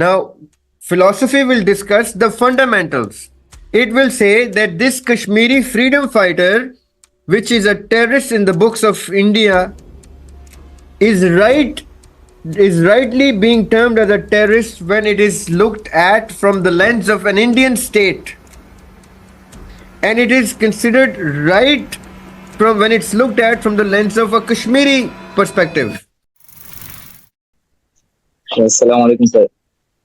Now, philosophy will discuss the fundamentals. It will say that this Kashmiri freedom fighter, which is a terrorist in the books of India, is rightly being termed as a terrorist when it is looked at from the lens of an Indian state, and it is considered right from when it's looked at from the lens of a Kashmiri perspective. Assalamu alaikum, sir.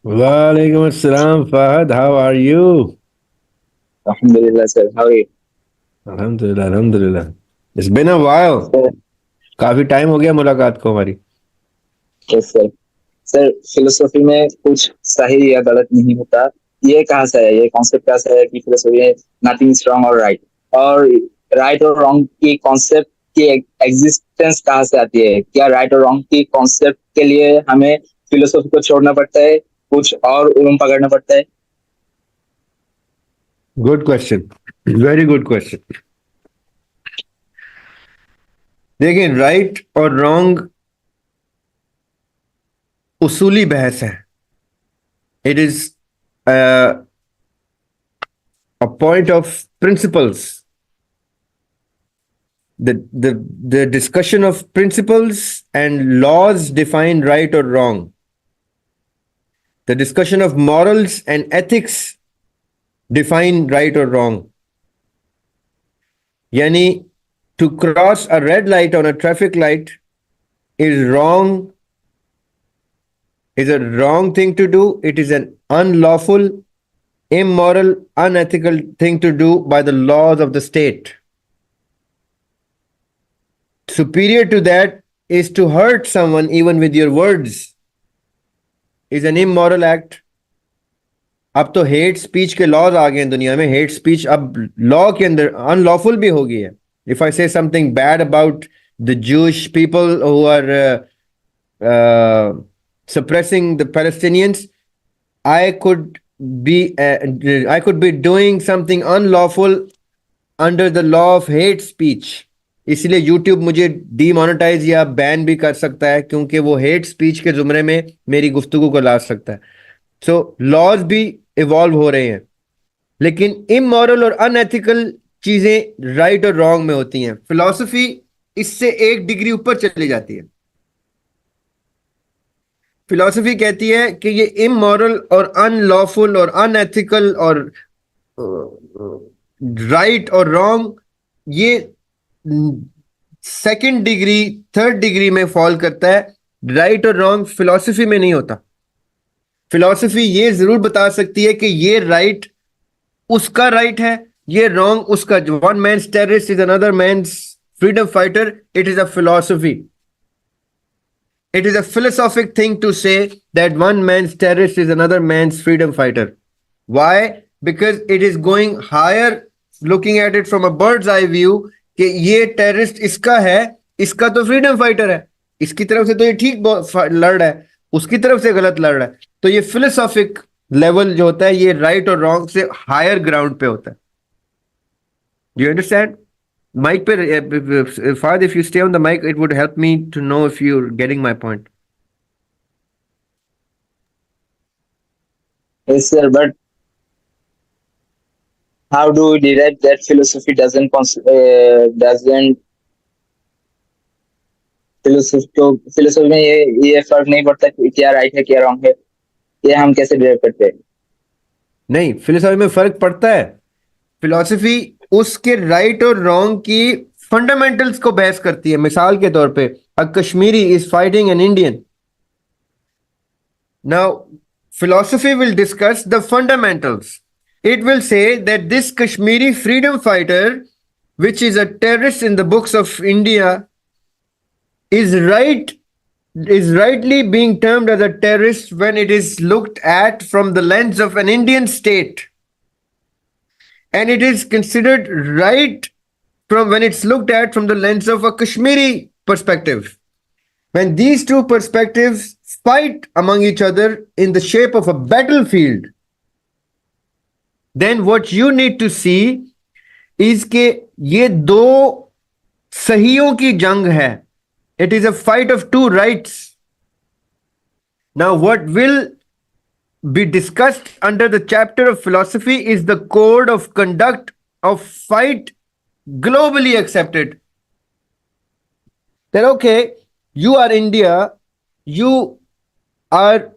Walaikum assalam, Fahad. How are you? Alhamdulillah, sir. How are you? Alhamdulillah, alhamdulillah. It's been a while. Sir, काफी time हो गया मुलाकात को हमारी. yes, sir. Sir, philosophy में कुछ सही या गलत नहीं होता. ये कहाँ से है? ये कॉन्सेप्ट कहाँ से है कि फिलोसफी में नथिंग इज रॉन्ग और राइट, और राइट और रॉन्ग की कॉन्सेप्ट की एग्जिस्टेंस कहाँ से आती है? क्या राइट और रॉन्ग की कॉन्सेप्ट के लिए हमें फिलोसफी को छोड़ना पड़ता है, कुछ और उलूम पकड़ना पड़ता है? Good question, very good question. देखिए, राइट और रॉन्ग उसूली बहस है. It is a point of principles. The discussion of principles and laws define right or wrong. The discussion of morals and ethics define right or wrong. Yani, to cross a red light on a traffic light is wrong, is a wrong thing to do. It is an unlawful, immoral, unethical thing to do by the laws of the state. Superior to that is to hurt someone even with your words is an immoral act. अब तो hate speech के laws आ गए हैं दुनिया में. Hate speech अब law के अंदर अनलॉफुल भी हो गई है. If I say something bad about the Jewish people who are suppressing the Palestinians, I could be doing something unlawful under the law of hate speech. इसलिए YouTube मुझे demonetise या बैन भी कर सकता है क्योंकि वो हेट स्पीच के जुमरे में मेरी गुफ्तगू को ला सकता है. सो लॉज भी इवॉल्व हो रहे हैं, लेकिन इमोरल और अनएथिकल चीजें राइट और रॉन्ग में होती हैं. फिलॉसफी इससे एक डिग्री ऊपर चली जाती है. फिलॉसफी कहती है कि ये इमोरल और अनलॉफुल और अनएथिकल और राइट और रॉन्ग ये सेकंड डिग्री, थर्ड डिग्री में फॉल करता है. राइट और रॉन्ग फिलॉसफी में नहीं होता. फिलॉसफी ये जरूर बता सकती है कि ये राइट उसका राइट है, ये रॉन्ग उसका. One man's terrorist is another man's freedom fighter. It is a philosophy. It is a philosophic thing to say that one man's terrorist is another man's freedom fighter. Why? Because it is going higher, looking at it from a bird's eye view कि ये terrorist इसका है, इसका तो freedom fighter है, इसकी तरफ से तो ये ठीक लड़ रहा है, उसकी तरफ से गलत लड़ रहा है. तो ये फिलोसॉफिक लेवल जो होता है ये राइट और रॉन्ग से हायर ग्राउंड पे होता है. Do you understand? Mic पे Fahad, if you stay on the mic, it would help me to know if you're getting my point. Yes, sir, but how do we derive that philosophy doesn't philosophy में ये फर्क नहीं पड़ता कि क्या right है क्या रॉन्ग है? ये हम कैसे डिराइव करते हैं? नहीं, फिलोसफी में फर्क पड़ता है. फिलोसफी उसके राइट और रॉन्ग की फंडामेंटल्स को बहस करती है. मिसाल के तौर पे a Kashmiri is fighting an Indian. Now philosophy will discuss the fundamentals. It will say that this Kashmiri freedom fighter, which is a terrorist in the books of India, is rightly being termed as a terrorist when it is looked at from the lens of an Indian state, and it is considered right from when it's looked at from the lens of a Kashmiri perspective. When these two perspectives fight among each other in the shape of a battlefield, then what you need to see is कि ये दो सहियों की जंग है. It is a fight of two rights. Now what will be discussed under the chapter of philosophy is the code of conduct of fight globally accepted. That okay, you are India, you are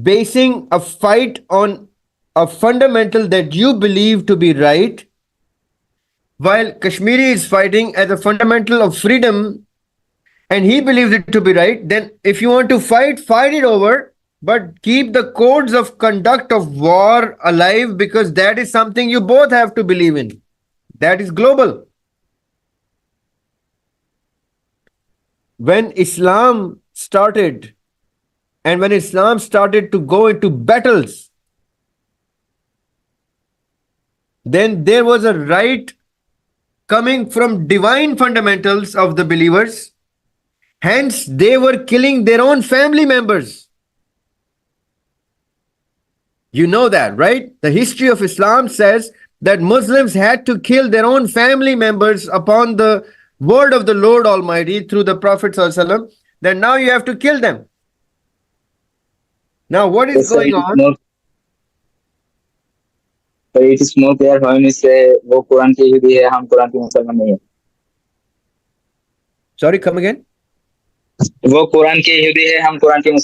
basing a fight on a fundamental that you believe to be right, while Kashmiri is fighting as a fundamental of freedom and he believes it to be right. Then if you want to fight, fight it over, but keep the codes of conduct of war alive, because that is something you both have to believe in. That is global. When Islam started, and when Islam started to go into battles, then there was a right coming from divine fundamentals of the believers. Hence, they were killing their own family members. You know that, right? The history of Islam says that Muslims had to kill their own family members upon the word of the Lord Almighty through the Prophet ﷺ. Then now you have to kill them. Now, what is Yes, sir, going on? it is more clear when we say वो कुरान के यहूदी है हम कुरान के मुसलमान नहीं है. Sorry, come again. वो कुरान के यहूदी है हम कुरान के